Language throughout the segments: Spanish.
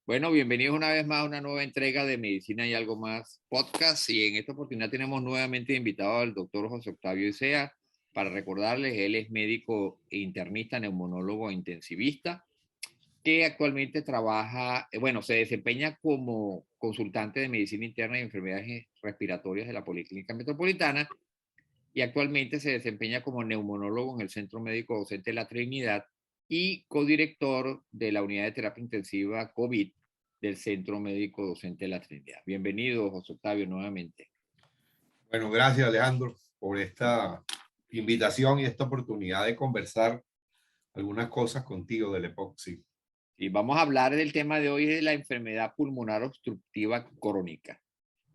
Bueno, bienvenidos una vez más a una nueva entrega de Medicina y Algo Más podcast. Y en esta oportunidad tenemos nuevamente invitado al doctor José Octavio Isea. Para recordarles, él es médico internista, neumonólogo e intensivista, que actualmente trabaja, se desempeña como consultante de medicina interna y enfermedades respiratorias de la Policlínica Metropolitana y actualmente se desempeña como neumonólogo en el Centro Médico Docente de la Trinidad y codirector de la Unidad de Terapia Intensiva COVID del Centro Médico Docente de la Trinidad. Bienvenido, José Octavio, nuevamente. Bueno, gracias Alejandro por esta invitación y esta oportunidad de conversar algunas cosas contigo del EPOC. Y vamos a hablar del tema de hoy, de la enfermedad pulmonar obstructiva crónica.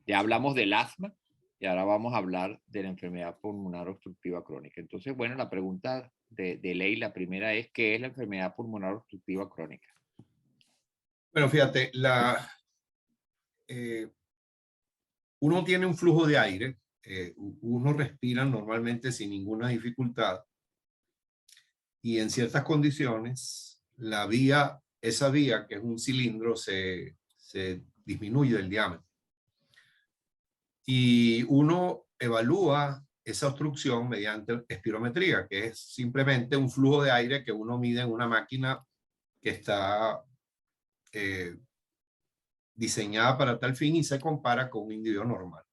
Ya hablamos del asma y ahora vamos a hablar de la enfermedad pulmonar obstructiva crónica. Entonces, bueno, la pregunta de ley, la primera es, ¿qué es la enfermedad pulmonar obstructiva crónica? Bueno, fíjate, uno tiene un flujo de aire, uno respira normalmente sin ninguna dificultad y en ciertas condiciones esa vía que es un cilindro se disminuye del diámetro. Y uno evalúa esa obstrucción mediante espirometría, que es simplemente un flujo de aire que uno mide en una máquina que está diseñada para tal fin y se compara con un individuo normal.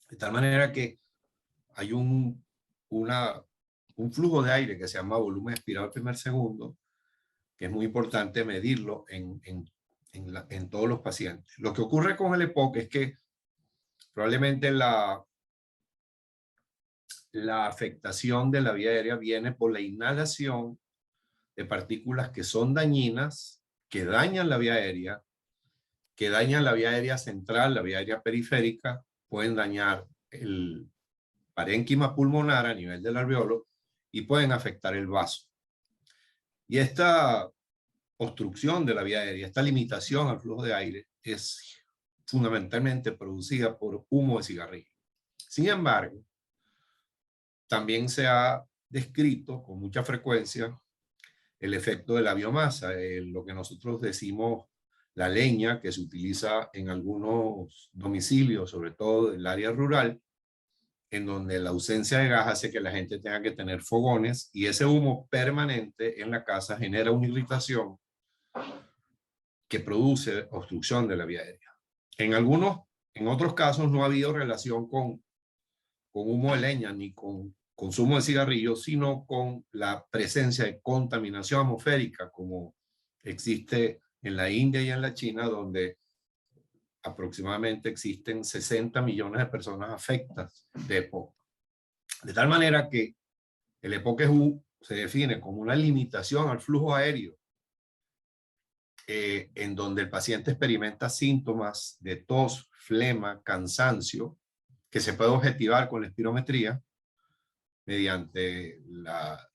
De tal manera que hay un flujo de aire que se llama volumen expirado al primer segundo, que es muy importante medirlo en todos los pacientes. Lo que ocurre con el EPOC es que probablemente la afectación de la vía aérea viene por la inhalación de partículas que son dañinas, que dañan la vía aérea, que dañan la vía aérea central, la vía aérea periférica, pueden dañar el parénquima pulmonar a nivel del alveolo y pueden afectar el vaso. Y esta obstrucción de la vía aérea, esta limitación al flujo de aire es fundamentalmente producida por humo de cigarrillo. Sin embargo, también se ha descrito con mucha frecuencia el efecto de la biomasa, lo que nosotros decimos la leña, que se utiliza en algunos domicilios, sobre todo en el área rural, en donde la ausencia de gas hace que la gente tenga que tener fogones y ese humo permanente en la casa genera una irritación que produce obstrucción de la vía aérea. En otros casos no ha habido relación con humo de leña ni con consumo de cigarrillos, sino con la presencia de contaminación atmosférica, como existe en la India y en la China, donde aproximadamente existen 60 millones de personas afectadas de EPOC. De tal manera que el EPOC se define como una limitación al flujo aéreo, en donde el paciente experimenta síntomas de tos, flema, cansancio, que se puede objetivar con la espirometría mediante la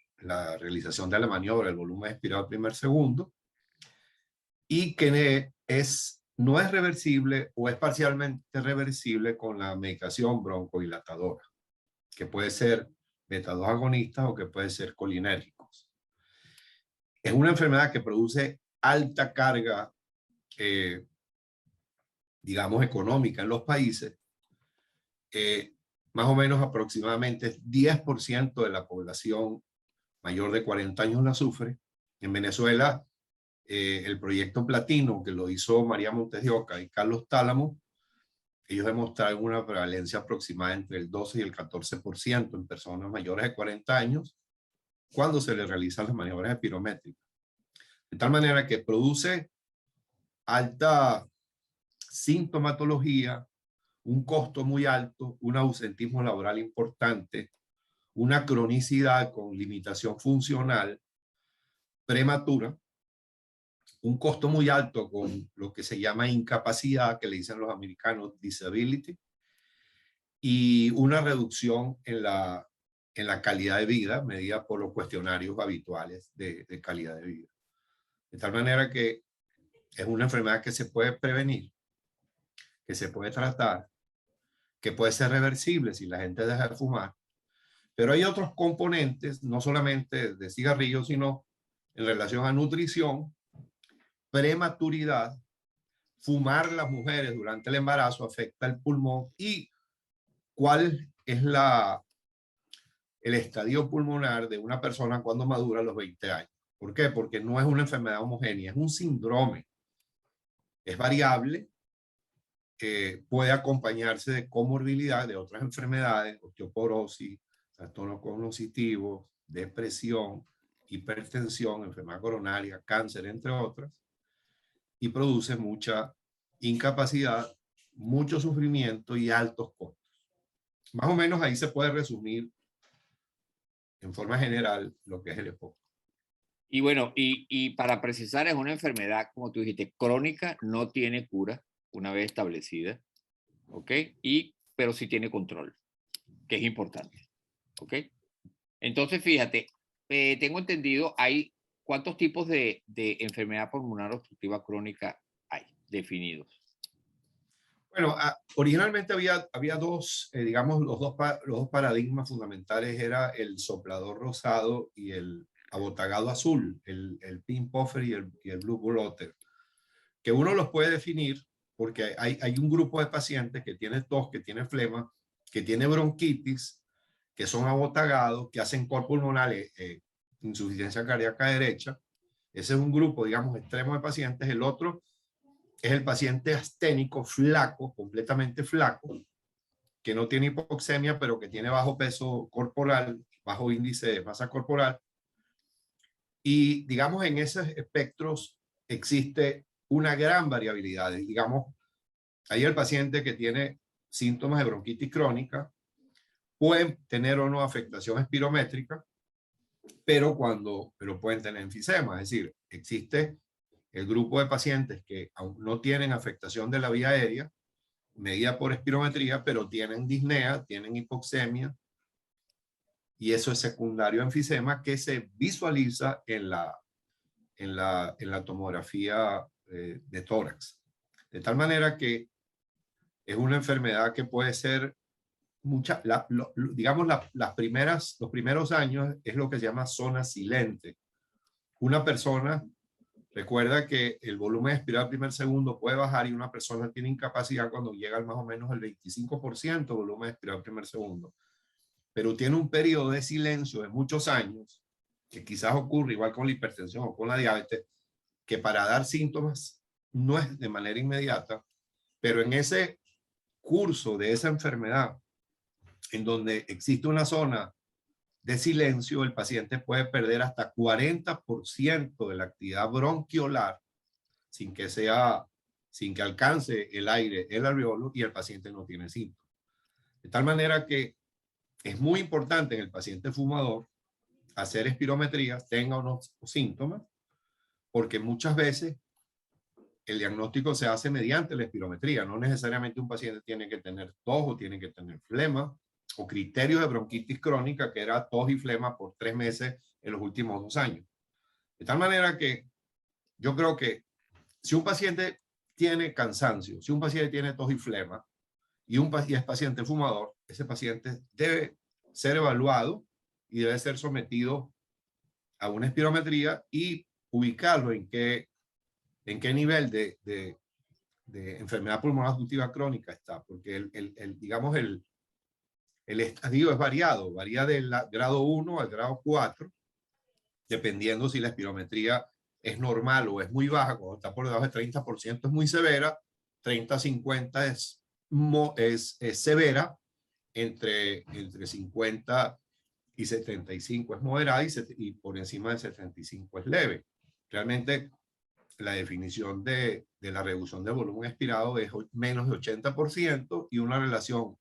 realización de la maniobra del volumen expirado al primer segundo, y que no es reversible o es parcialmente reversible con la medicación broncodilatadora, que puede ser beta-2 agonistas o que puede ser colinérgicos. Es una enfermedad que produce alta carga, digamos, económica en los países. Más o menos aproximadamente 10% de la población mayor de 40 años la sufre. En Venezuela, el proyecto Platino, que lo hizo María Montes de Oca y Carlos Tálamo, ellos demostraron una prevalencia aproximada entre el 12 y el 14% en personas mayores de 40 años cuando se les realizan las maniobras espirométricas. De tal manera que produce alta sintomatología, un costo muy alto, un ausentismo laboral importante, una cronicidad con limitación funcional prematura, un costo muy alto con lo que se llama incapacidad, que le dicen los americanos disability, y una reducción en la calidad de vida medida por los cuestionarios habituales de calidad de vida. De tal manera que es una enfermedad que se puede prevenir, que se puede tratar, que puede ser reversible si la gente deja de fumar, pero hay otros componentes, no solamente de cigarrillos, sino en relación a nutrición, prematuridad fumar las mujeres durante el embarazo afecta el pulmón y cuál es el estadio pulmonar de una persona cuando madura a los 20 años. ¿Por qué? Porque no es una enfermedad homogénea, es un síndrome. Es variable, puede acompañarse de comorbilidad de otras enfermedades, osteoporosis, trastorno cognitivo, depresión, hipertensión, enfermedad coronaria, cáncer, entre otras, y produce mucha incapacidad, mucho sufrimiento y altos costos. Más o menos ahí se puede resumir en forma general lo que es el EPOC. Y bueno, y para precisar, es una enfermedad, como tú dijiste, crónica, no tiene cura una vez establecida, ¿ok? Pero sí tiene control, que es importante, ¿ok? Entonces, fíjate, tengo entendido, hay cuántos tipos de enfermedad pulmonar obstructiva crónica hay definidos. Bueno, originalmente había dos, digamos, los dos paradigmas fundamentales era el soplador rosado y el abotagado azul, el pink puffer y el blue blotter, que uno los puede definir porque hay un grupo de pacientes que tiene tos, que tiene flema, que tiene bronquitis, que son abotagados, que hacen cor pulmonar, insuficiencia cardíaca derecha. Ese es un grupo, digamos, extremo de pacientes. El otro es el paciente asténico, flaco, completamente flaco, que no tiene hipoxemia, pero que tiene bajo peso corporal, bajo índice de masa corporal. Y digamos, en esos espectros existe una gran variabilidad. Digamos, hay el paciente que tiene síntomas de bronquitis crónica, pueden tener o no afectación espirométrica, pero pueden tener enfisema, es decir, existe el grupo de pacientes que aún no tienen afectación de la vía aérea, medida por espirometría, pero tienen disnea, tienen hipoxemia, y eso es secundario a enfisema que se visualiza en la tomografía de tórax. De tal manera que es una enfermedad que puede ser digamos, los primeros años es lo que se llama zona silente. Una persona, recuerda que el volumen expirado al primer segundo puede bajar y una persona tiene incapacidad cuando llega al más o menos el 25% de volumen expirado al primer segundo. Pero tiene un periodo de silencio de muchos años, que quizás ocurre igual con la hipertensión o con la diabetes, que para dar síntomas no es de manera inmediata, pero en ese curso de esa enfermedad, en donde existe una zona de silencio, el paciente puede perder hasta 40% de la actividad bronquiolar sin que alcance el aire, el alveolo, y el paciente no tiene síntomas. De tal manera que es muy importante en el paciente fumador hacer espirometrías, tenga o no síntomas, porque muchas veces el diagnóstico se hace mediante la espirometría. No necesariamente un paciente tiene que tener tos o tiene que tener flema o criterios de bronquitis crónica, que era tos y flema por 3 meses en los últimos 2 años. De tal manera que yo creo que si un paciente tiene cansancio, si un paciente tiene tos y flema y es paciente fumador, ese paciente debe ser evaluado y debe ser sometido a una espirometría y ubicarlo en qué nivel de enfermedad pulmonar obstructiva crónica está, porque digamos, el estadio es variado, varía del grado 1 al grado 4, dependiendo si la espirometría es normal o es muy baja. Cuando está por debajo de 30% es muy severa, 30-50 es severa, entre 50 y 75 es moderada y por encima de 75 es leve. Realmente la definición de la reducción de volumen expirado es menos de 80% y una relación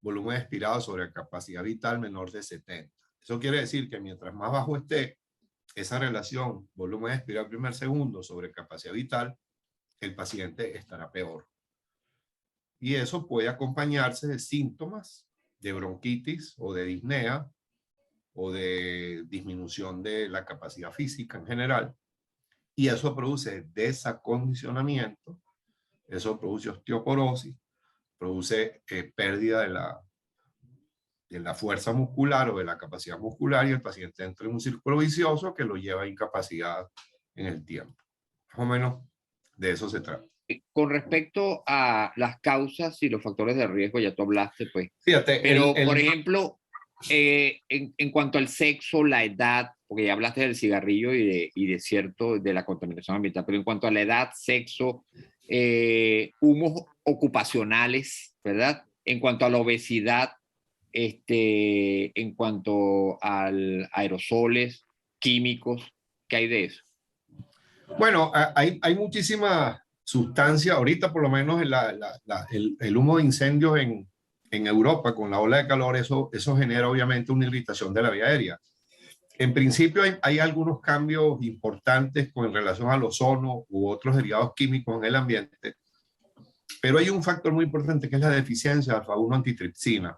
volumen expirado sobre capacidad vital menor de 70. Eso quiere decir que mientras más bajo esté esa relación volumen expirado primer segundo sobre capacidad vital, el paciente estará peor. Y eso puede acompañarse de síntomas de bronquitis o de disnea o de disminución de la capacidad física en general. Y eso produce desacondicionamiento, eso produce osteoporosis, produce pérdida de la fuerza muscular o de la capacidad muscular, y el paciente entra en un círculo vicioso que lo lleva a incapacidad en el tiempo. Más o menos de eso se trata. con respecto a las causas y los factores de riesgo, ya tú hablaste, pues. Fíjate, Pero, por ejemplo, en cuanto al sexo, la edad, porque ya hablaste del cigarrillo de la contaminación ambiental, pero en cuanto a la edad, sexo, humos ocupacionales, ¿verdad? En cuanto a la obesidad, en cuanto al aerosoles, químicos, ¿qué hay de eso? bueno, hay muchísimas sustancias, ahorita por lo menos el humo de incendios en Europa con la ola de calor, eso genera obviamente una irritación de la vía aérea. En principio hay algunos cambios importantes con relación al ozono u otros derivados químicos en el ambiente, pero hay un factor muy importante que es la deficiencia de alfa-1 antitripsina,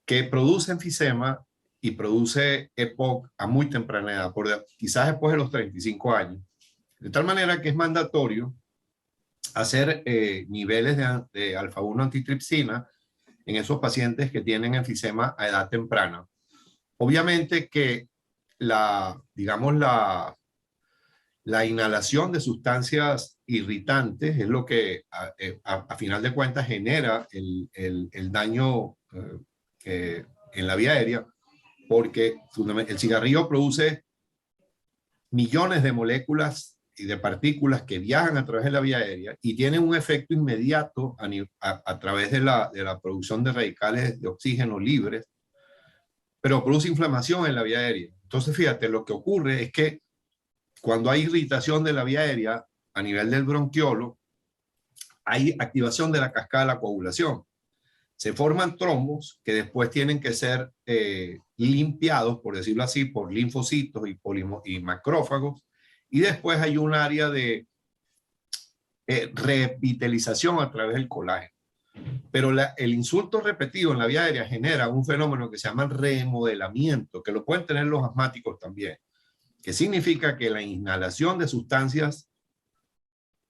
que produce enfisema y produce EPOC a muy temprana edad, quizás después de los 35 años. De tal manera que es mandatorio hacer niveles de alfa-1 antitripsina en esos pacientes que tienen enfisema a edad temprana. Obviamente que digamos, la inhalación de sustancias irritantes es lo que a final de cuentas genera el daño en la vía aérea, porque el cigarrillo produce millones de moléculas y de partículas que viajan a través de la vía aérea y tienen un efecto inmediato a través de la producción de radicales de oxígeno libres, pero produce inflamación en la vía aérea. Entonces, fíjate, lo que ocurre es que cuando hay irritación de la vía aérea a nivel del bronquiolo, hay activación de la cascada de la coagulación. Se forman trombos que después tienen que ser limpiados, por decirlo así, por linfocitos y macrófagos. Y después hay un área de revitalización a través del colágeno. Pero el insulto repetido en la vía aérea genera un fenómeno que se llama remodelamiento, que lo pueden tener los asmáticos también, que significa que la inhalación de sustancias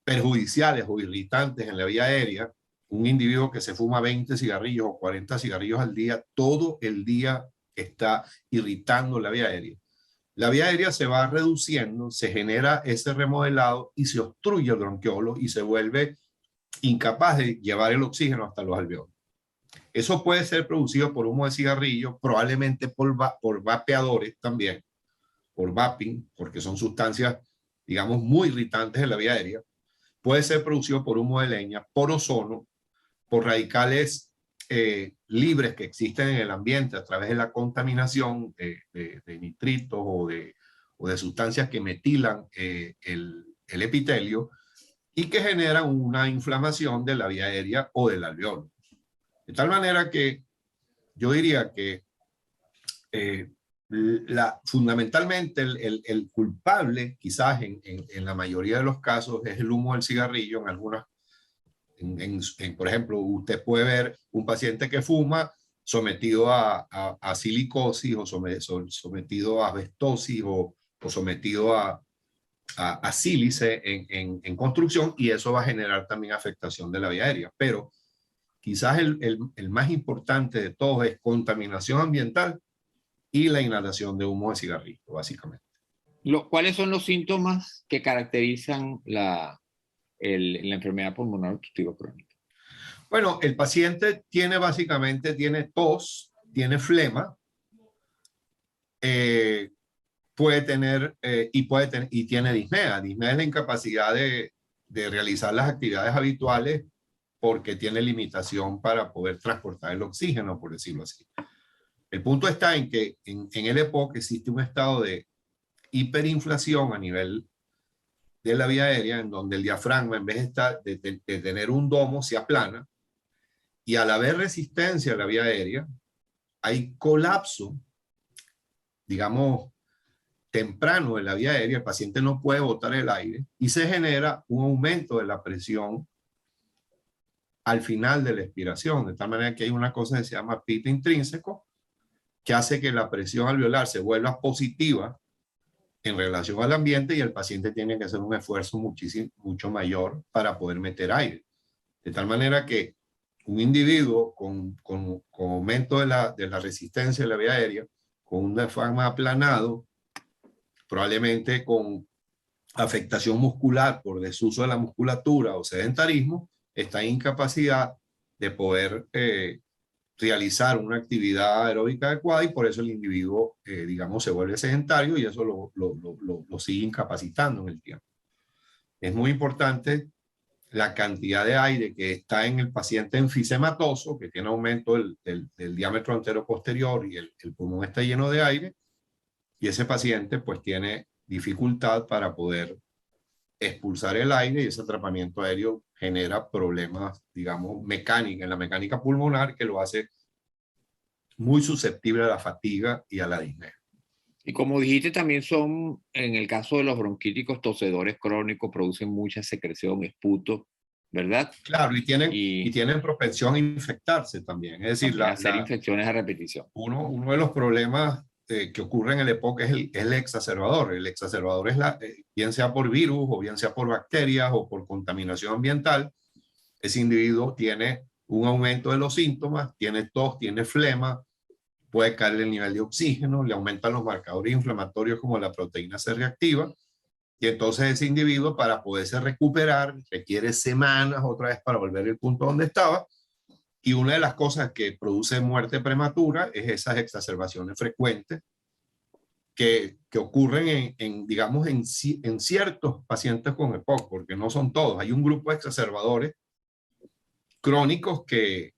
perjudiciales o irritantes en la vía aérea, un individuo que se fuma 20 cigarrillos o 40 cigarrillos al día, todo el día está irritando la vía aérea. La vía aérea se va reduciendo, se genera ese remodelado y se obstruye el bronquiolo y se vuelve incapaz de llevar el oxígeno hasta los alveolos. Eso puede ser producido por humo de cigarrillo, probablemente por vapeadores también, por vaping, porque son sustancias, digamos, muy irritantes en la vía aérea. Puede ser producido por humo de leña, por ozono, por radicales libres que existen en el ambiente a través de la contaminación de nitritos o de sustancias que metilan el epitelio y que generan una inflamación de la vía aérea o del alveolo. De tal manera que yo diría que fundamentalmente el culpable, quizás en la mayoría de los casos, es el humo del cigarrillo. Por ejemplo, usted puede ver un paciente que fuma sometido a silicosis o sometido a asbestosis o sometido a sílice en construcción, y eso va a generar también afectación de la vía aérea. Pero quizás el más importante de todos es contaminación ambiental y la inhalación de humo de cigarrillo, básicamente. ¿Cuáles son los síntomas que caracterizan la enfermedad pulmonar obstructiva crónica? Bueno, el paciente básicamente tiene tos, tiene flema, puede tener y tiene disnea. Disnea es la incapacidad de realizar las actividades habituales porque tiene limitación para poder transportar el oxígeno, por decirlo así. El punto está en que en el EPOC existe un estado de hiperinflación a nivel de la vía aérea, en donde el diafragma, en vez de tener un domo, se aplana, y al haber resistencia a la vía aérea, hay colapso, digamos, temprano de la vía aérea. El paciente no puede botar el aire y se genera un aumento de la presión al final de la expiración, de tal manera que hay una cosa que se llama PIB intrínseco, que hace que la presión alveolar se vuelva positiva en relación al ambiente y el paciente tiene que hacer un esfuerzo mucho mayor para poder meter aire. De tal manera que un individuo con aumento de la resistencia de la vía aérea, con un diafragma aplanado, probablemente con afectación muscular por desuso de la musculatura o sedentarismo, está en incapacidad de poder realizar una actividad aeróbica adecuada y por eso el individuo, digamos, se vuelve sedentario y eso lo sigue incapacitando en el tiempo. Es muy importante la cantidad de aire que está en el paciente enfisematoso, que tiene aumento del diámetro antero posterior y el pulmón está lleno de aire, y ese paciente pues tiene dificultad para poder expulsar el aire y ese atrapamiento aéreo genera problemas, digamos, mecánicos, en la mecánica pulmonar que lo hace muy susceptible a la fatiga y a la disnea. Y como dijiste, también son, en el caso de los bronquíticos tosedores crónicos, producen mucha secreción, esputo, ¿verdad? Claro, y tienen propensión a infectarse también. Es decir, hacer infecciones a repetición. Uno de los problemas que ocurre en el EPOC es el exacerbador. El exacerbador es bien sea por virus o bien sea por bacterias o por contaminación ambiental. Ese individuo tiene un aumento de los síntomas, tiene tos, tiene flema, puede caer el nivel de oxígeno, le aumentan los marcadores inflamatorios como la proteína C reactiva, y entonces ese individuo para poderse recuperar requiere semanas otra vez para volver al punto donde estaba, y una de las cosas que produce muerte prematura es esas exacerbaciones frecuentes que ocurren digamos, en ciertos pacientes con EPOC, porque no son todos. Hay un grupo de exacerbadores crónicos que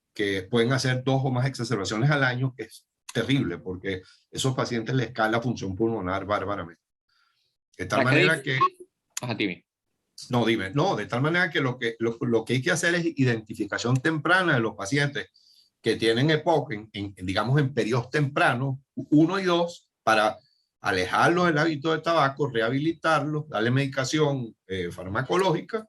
pueden hacer 2 o más exacerbaciones al año, que es terrible, porque esos pacientes les cae la función pulmonar bárbaramente. De tal manera que... Ajá, dime. No, dime. No, de tal manera que lo que hay que hacer es identificación temprana de los pacientes que tienen EPOC, digamos, en periodos tempranos, 1 y 2, para alejarlos del hábito de tabaco, rehabilitarlos, darle medicación farmacológica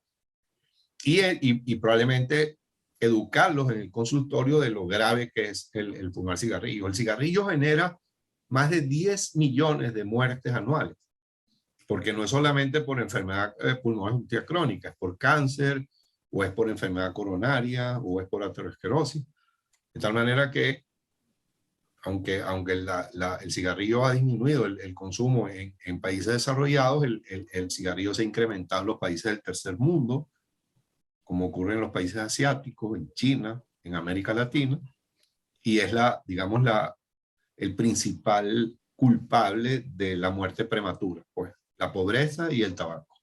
y probablemente educarlos en el consultorio de lo grave que es el fumar cigarrillo. El cigarrillo genera más de 10 millones de muertes anuales, porque no es solamente por enfermedad pulmonar obstructiva crónica, es por cáncer, o es por enfermedad coronaria, o es por aterosclerosis. De tal manera que, aunque el cigarrillo ha disminuido el consumo en países desarrollados, el cigarrillo se ha incrementado en los países del tercer mundo, como ocurre en los países asiáticos, en China, en América Latina, y es digamos, el principal culpable de la muerte prematura, pues, la pobreza y el tabaco.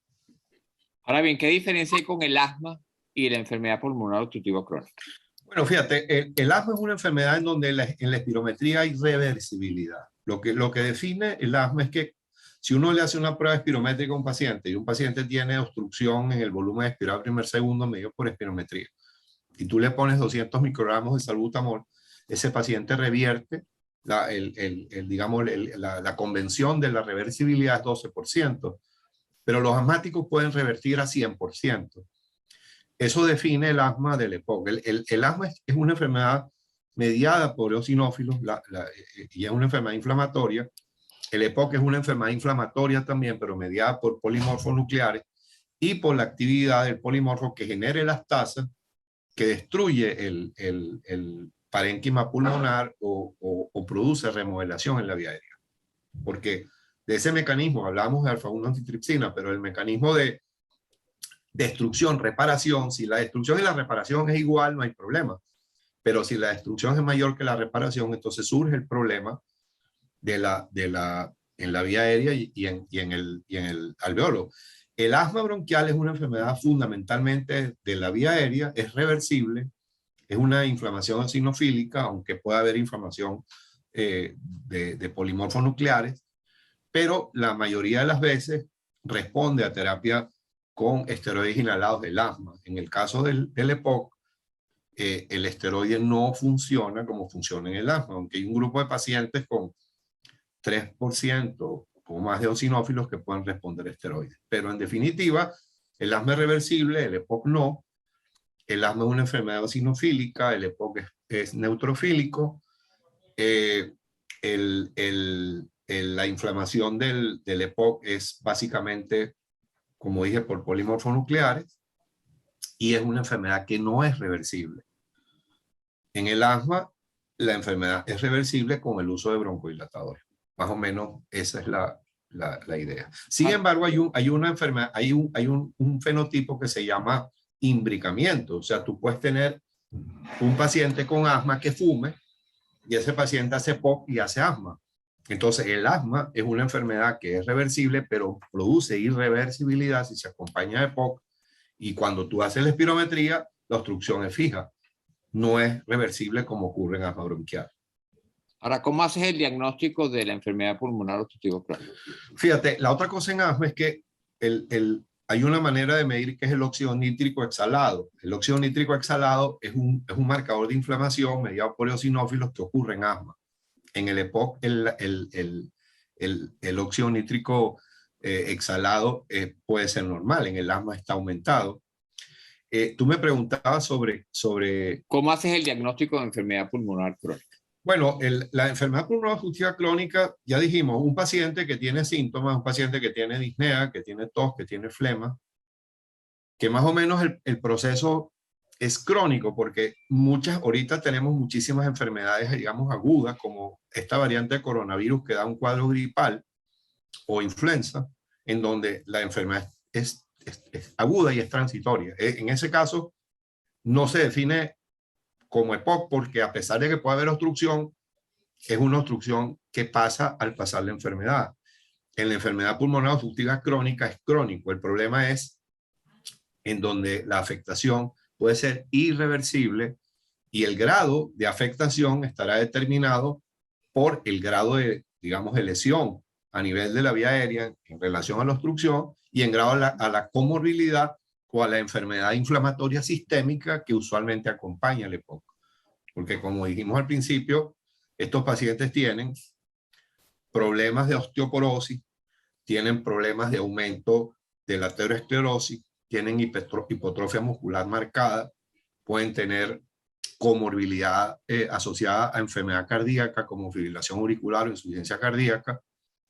Ahora bien, ¿qué diferencia hay con el asma y la enfermedad pulmonar obstructiva crónica? Bueno, fíjate, el asma es una enfermedad en donde en la espirometría hay reversibilidad. Lo que define el asma es que si uno le hace una prueba espirométrica a un paciente y un paciente tiene obstrucción en el volumen expirado primer segundo medido por espirometría, y tú le pones 200 microgramos de salbutamol, ese paciente revierte, digamos, la convención de la reversibilidad es 12%, pero los asmáticos pueden revertir a 100%. Eso define el asma del EPOC. El asma es una enfermedad mediada por eosinófilos y es una enfermedad inflamatoria. El EPOC es una enfermedad inflamatoria también, pero mediada por polimorfos nucleares y por la actividad del polimorfo que genera elastasa, que destruye el parénquima pulmonar o produce remodelación en la vía aérea. Porque de ese mecanismo, hablamos de alfa-1 antitripsina, pero el mecanismo de destrucción, reparación, si la destrucción y la reparación es igual, no hay problema. Pero si la destrucción es mayor que la reparación, entonces surge el problema en la vía aérea y en el alveolo. El asma bronquial es una enfermedad fundamentalmente de la vía aérea, es reversible, es una inflamación eosinofílica, aunque pueda haber inflamación de polimorfos nucleares, pero la mayoría de las veces responde a terapia con esteroides inhalados del asma. En el caso del EPOC, el esteroide no funciona como funciona en el asma, aunque hay un grupo de pacientes con 3% o más de eosinófilos que pueden responder a esteroides. Pero en definitiva, el asma es reversible, el EPOC no. El asma es una enfermedad eosinofílica, el EPOC es neutrofílico. La inflamación del EPOC es básicamente, como dije, por polimorfos nucleares, y es una enfermedad que no es reversible. En el asma, la enfermedad es reversible con el uso de broncodilatadores. Más o menos esa es la idea. Sin embargo, hay una enfermedad, hay un fenotipo que se llama imbricamiento. O sea, tú puedes tener un paciente con asma que fume y ese paciente hace POC y hace asma. Entonces, el asma es una enfermedad que es reversible, pero produce irreversibilidad si se acompaña de POC. Y cuando tú haces la espirometría, la obstrucción es fija. No es reversible como ocurre en asma bronquial. Ahora, ¿cómo haces el diagnóstico de la enfermedad pulmonar obstructiva crónica? Fíjate, la otra cosa en asma es que hay una manera de medir que es el óxido nítrico exhalado. El óxido nítrico exhalado es un marcador de inflamación mediado por eosinófilos que ocurre en asma. En el EPOC, el óxido nítrico exhalado puede ser normal, en el asma está aumentado. Tú me preguntabas sobre... ¿Cómo haces el diagnóstico de enfermedad pulmonar crónica? Bueno, la enfermedad pulmonar obstructiva crónica, ya dijimos, un paciente que tiene síntomas, un paciente que tiene disnea, que tiene tos, que tiene flema, que más o menos el proceso es crónico, porque ahorita tenemos muchísimas enfermedades, digamos, agudas, como esta variante de coronavirus que da un cuadro gripal o influenza, en donde la enfermedad es aguda y es transitoria. En ese caso, no se define como EPOC, porque a pesar de que puede haber obstrucción, es una obstrucción que pasa al pasar la enfermedad. En la enfermedad pulmonar obstructiva crónica es crónico. El problema es en donde la afectación puede ser irreversible y el grado de afectación estará determinado por el grado de, digamos, de lesión a nivel de la vía aérea en relación a la obstrucción y en grado a la comorbilidad o a la enfermedad inflamatoria sistémica que usualmente acompaña el EPOC. Porque como dijimos al principio, estos pacientes tienen problemas de osteoporosis, tienen problemas de aumento de la aterosclerosis, tienen hipotrofia muscular marcada, pueden tener comorbilidad asociada a enfermedad cardíaca como fibrilación auricular o insuficiencia cardíaca,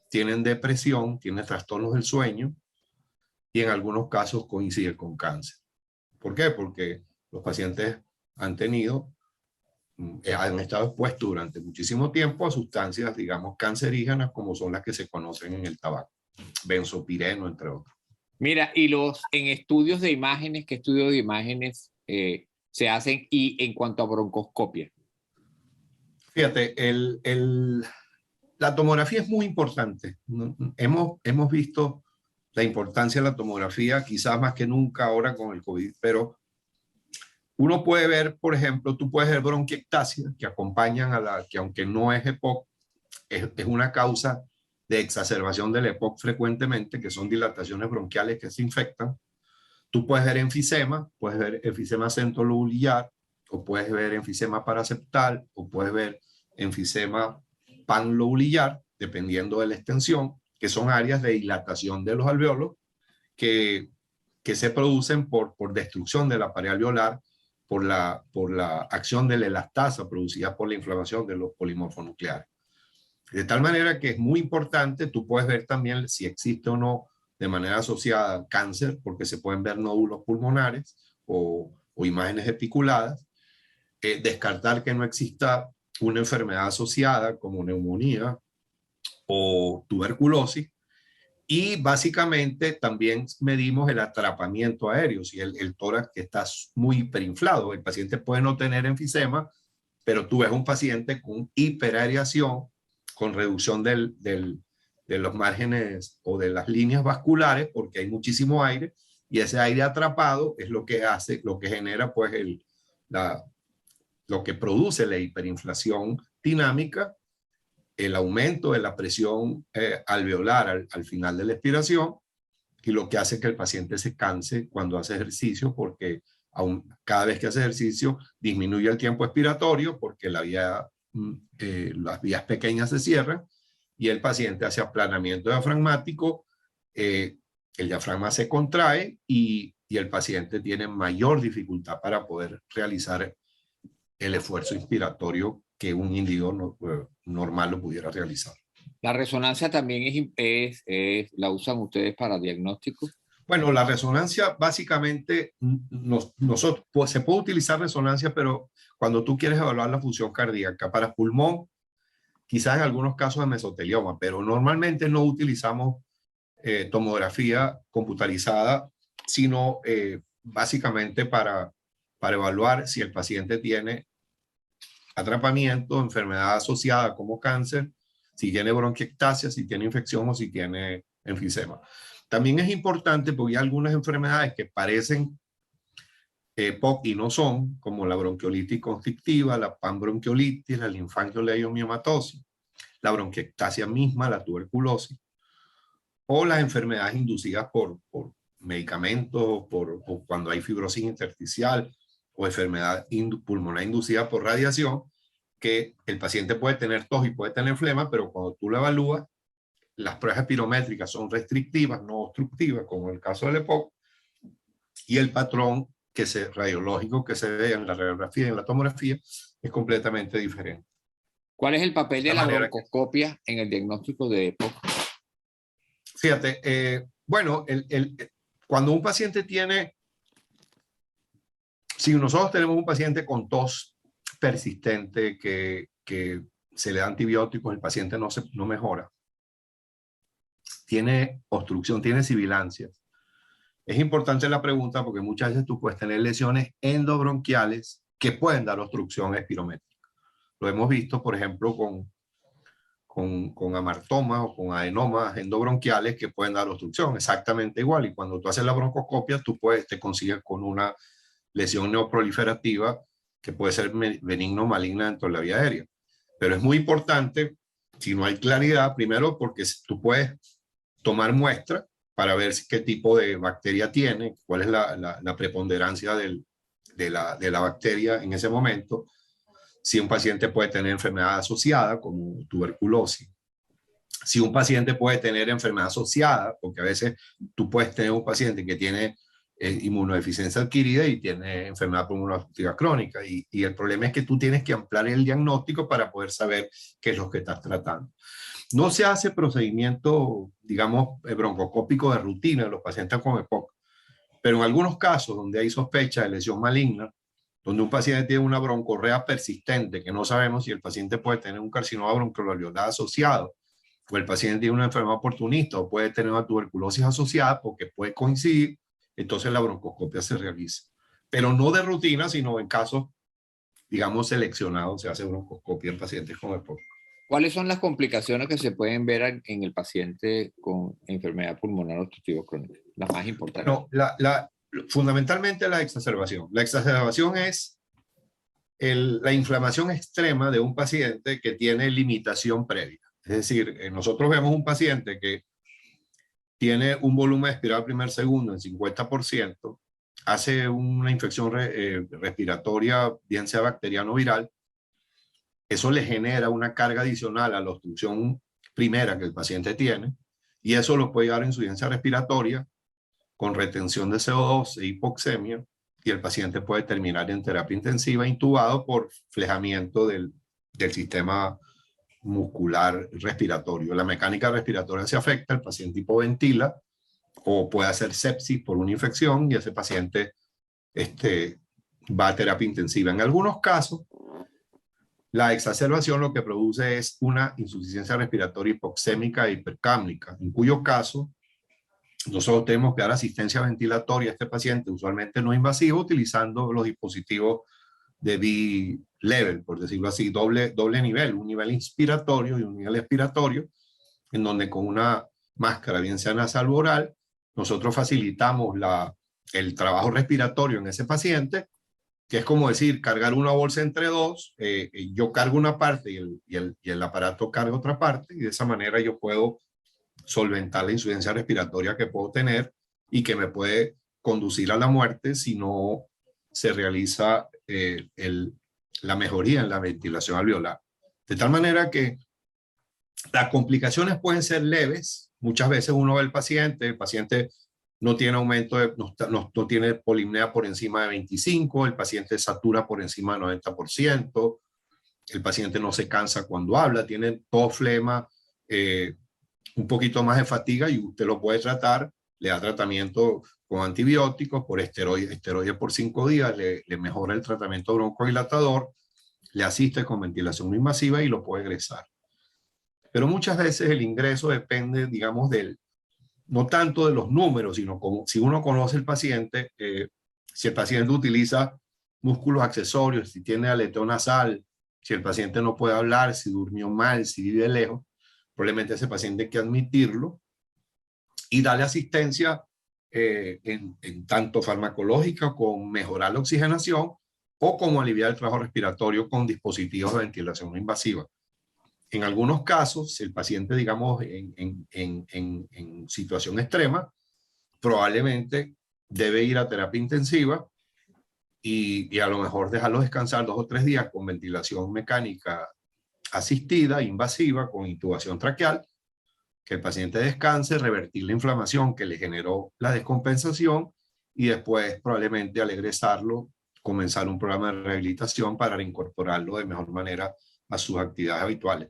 tienen depresión, tienen trastornos del sueño y en algunos casos coincide con cáncer. ¿Por qué? Porque los pacientes han estado expuestos durante muchísimo tiempo a sustancias, digamos, cancerígenas como son las que se conocen en el tabaco, benzopireno, entre otros. Mira, y en estudios de imágenes, ¿qué estudios de imágenes se hacen? Y en cuanto a broncoscopia. Fíjate, la tomografía es muy importante. Hemos visto la importancia de la tomografía, quizás más que nunca ahora con el COVID, pero uno puede ver, por ejemplo, tú puedes ver bronquiectasia, que acompañan que aunque no es EPOC, es una causa de exacerbación del EPOC frecuentemente, que son dilataciones bronquiales que se infectan. Tú puedes ver enfisema, puedes ver enfisema centrolobulillar, o puedes ver enfisema paraseptal, o puedes ver enfisema panlobulillar, dependiendo de la extensión, que son áreas de dilatación de los alveolos que se producen por destrucción de la pared alveolar, por la acción de la elastasa producida por la inflamación de los polimorfonucleares. De tal manera que es muy importante, tú puedes ver también si existe o no de manera asociada cáncer, porque se pueden ver nódulos pulmonares o imágenes reticuladas, descartar que no exista una enfermedad asociada como neumonía o tuberculosis, y básicamente también medimos el atrapamiento aéreo, si el tórax que está muy hiperinflado, el paciente puede no tener enfisema, pero tú ves un paciente con hiperareación, con reducción de los márgenes o de las líneas vasculares, porque hay muchísimo aire, y ese aire atrapado es lo que genera pues lo que produce la hiperinflación dinámica, el aumento de la presión alveolar al final de la expiración, y lo que hace que el paciente se canse cuando hace ejercicio, porque cada vez que hace ejercicio disminuye el tiempo expiratorio, porque las vías pequeñas se cierran, y el paciente hace aplanamiento diafragmático, el diafragma se contrae y el paciente tiene mayor dificultad para poder realizar el esfuerzo inspiratorio que un individuo normal lo pudiera realizar. ¿La resonancia también la usan ustedes para diagnóstico? Bueno, la resonancia básicamente, pues, se puede utilizar resonancia, pero cuando tú quieres evaluar la función cardíaca para pulmón, quizás en algunos casos de mesotelioma, pero normalmente no utilizamos tomografía computarizada, sino básicamente para evaluar si el paciente tiene atrapamiento, enfermedad asociada como cáncer, si tiene bronquiectasia, si tiene infección o si tiene enfisema. También es importante porque hay algunas enfermedades que parecen POC y no son, como la bronquiolitis constrictiva, la panbronquiolitis, la linfangioleucomiomatosis, la bronquiectasia misma, la tuberculosis, o las enfermedades inducidas por medicamentos, o cuando hay fibrosis intersticial, o enfermedad pulmonar inducida por radiación, que el paciente puede tener tos y puede tener flema, pero cuando tú lo evalúas, las pruebas espirométricas son restrictivas, no obstructivas, como en el caso del EPOC, y el patrón radiológico que se ve en la radiografía y en la tomografía es completamente diferente. ¿Cuál es el papel de la broncoscopia en el diagnóstico de EPOC? Fíjate, bueno, cuando un paciente tiene, si nosotros tenemos un paciente con tos persistente que se le da antibióticos, el paciente no mejora, tiene obstrucción, tiene sibilancias. Es importante la pregunta porque muchas veces tú puedes tener lesiones endobronquiales que pueden dar obstrucción espirométrica. Lo hemos visto, por ejemplo, con amartomas o con adenomas endobronquiales que pueden dar obstrucción, exactamente igual. Y cuando tú haces la broncoscopia, te consigues con una lesión neoproliferativa que puede ser benigno o maligna dentro de la vía aérea. Pero es muy importante, si no hay claridad, primero porque tú puedes tomar muestra para ver qué tipo de bacteria tiene, cuál es la preponderancia de la bacteria en ese momento, si un paciente puede tener enfermedad asociada como tuberculosis, si un paciente puede tener enfermedad asociada, porque a veces tú puedes tener un paciente que tiene inmunodeficiencia adquirida y tiene enfermedad pulmonar obstructiva crónica, y el problema es que tú tienes que ampliar el diagnóstico para poder saber qué es lo que estás tratando. No se hace procedimiento, digamos, broncoscópico de rutina en los pacientes con EPOC, pero en algunos casos donde hay sospecha de lesión maligna, donde un paciente tiene una broncorrea persistente, que no sabemos si el paciente puede tener un carcinoma bronquioliolar asociado, o el paciente tiene una enfermedad oportunista, o puede tener una tuberculosis asociada, porque puede coincidir, entonces la broncoscopia se realiza. Pero no de rutina, sino en casos, digamos, seleccionados, se hace broncoscopia en pacientes con EPOC. ¿Cuáles son las complicaciones que se pueden ver en el paciente con enfermedad pulmonar obstructiva crónica? Las más importantes. No, fundamentalmente la exacerbación. La exacerbación es la inflamación extrema de un paciente que tiene limitación previa. Es decir, nosotros vemos un paciente que tiene un volumen expirado primer segundo en 50%, hace una infección respiratoria, bien sea bacteriana o viral, eso le genera una carga adicional a la obstrucción primera que el paciente tiene, y eso lo puede llevar a insuficiencia respiratoria con retención de CO2 e hipoxemia, y el paciente puede terminar en terapia intensiva intubado por flejamiento del sistema muscular respiratorio. La mecánica respiratoria se afecta, el paciente hipoventila o puede hacer sepsis por una infección y ese paciente va a terapia intensiva. En algunos casos, la exacerbación lo que produce es una insuficiencia respiratoria hipoxémica e hipercápnica, en cuyo caso nosotros tenemos que dar asistencia ventilatoria a este paciente, usualmente no invasivo, utilizando los dispositivos de B-level, por decirlo así, doble nivel, un nivel inspiratorio y un nivel expiratorio, en donde con una máscara, bien sea nasal o oral, nosotros facilitamos el trabajo respiratorio en ese paciente, que es como decir, cargar una bolsa entre dos, yo cargo una parte y el aparato carga otra parte, y de esa manera yo puedo solventar la insuficiencia respiratoria que puedo tener y que me puede conducir a la muerte si no se realiza la mejoría en la ventilación alveolar. De tal manera que las complicaciones pueden ser leves. Muchas veces uno ve el paciente no tiene aumento, no tiene polipnea por encima de 25, el paciente satura por encima de 90%, el paciente no se cansa cuando habla, tiene tos, flema, un poquito más de fatiga, y usted lo puede tratar, le da tratamiento con antibióticos, por esteroides por 5 días, le mejora el tratamiento broncodilatador, le asiste con ventilación no invasiva y lo puede egresar. Pero muchas veces el ingreso depende, digamos, no tanto de los números, sino como si uno conoce el paciente, si el paciente utiliza músculos accesorios, si tiene aleteo nasal, si el paciente no puede hablar, si durmió mal, si vive lejos, probablemente ese paciente hay que admitirlo y darle asistencia en tanto farmacológica con mejorar la oxigenación o como aliviar el trabajo respiratorio con dispositivos de ventilación no invasiva. En algunos casos, si el paciente, digamos, en situación extrema, probablemente debe ir a terapia intensiva y a lo mejor dejarlo descansar 2 o 3 días con ventilación mecánica asistida, invasiva, con intubación traqueal, que el paciente descanse, revertir la inflamación que le generó la descompensación y después probablemente al egresarlo comenzar un programa de rehabilitación para reincorporarlo de mejor manera a sus actividades habituales.